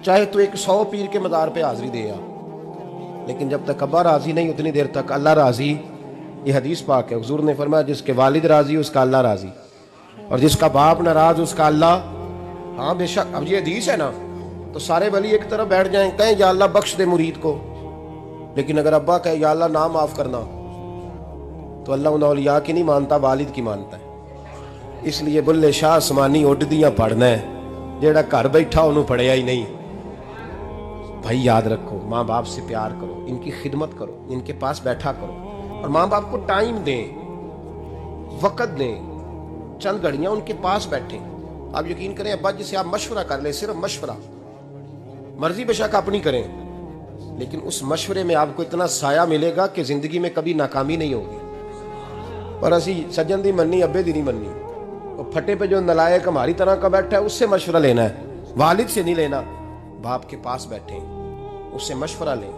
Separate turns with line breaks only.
چاہے تو 100 پیر کے مزار پہ حاضری دے آ، لیکن جب تک ابا راضی نہیں اتنی دیر تک اللہ راضی۔ یہ حدیث پاک ہے، حضور نے فرمایا جس کے والد راضی اس کا اللہ راضی، اور جس کا باپ ناراض اس کا اللہ۔ ہاں بے شک، اب یہ حدیث ہے نا، تو سارے ولی ایک طرف بیٹھ جائیں، کہیں یا اللہ بخش دے مرید کو، لیکن اگر ابا کہے یا اللہ نہ معاف کرنا، تو اللہ ان اولیاء کی نہیں مانتا، والد کی مانتا ہے۔ اس لیے بلے شاہ آسمانی اڈ دیاں پڑھنا ہے، جیڑا گھر بیٹھا انہوں پڑھیا ہی نہیں۔ بھائی یاد رکھو، ماں باپ سے پیار کرو، ان کی خدمت کرو، ان کے پاس بیٹھا کرو، اور ماں باپ کو ٹائم دیں، وقت دیں، چند گھڑیاں ان کے پاس بیٹھیں۔ آپ یقین کریں ابا جی سے آپ مشورہ کر لیں، صرف مشورہ، مرضی بے شک اپنی کریں، لیکن اس مشورے میں آپ کو اتنا سایہ ملے گا کہ زندگی میں کبھی ناکامی نہیں ہوگی۔ پر اسی سجن دی مننی، ابے دی نہیں مننی، اور پھٹے پہ جو نلائق ہماری طرح کا بیٹھا ہے اس سے مشورہ لینا ہے، والد سے نہیں لینا۔ باپ کے پاس بیٹھیں، اس سے مشورہ لیں۔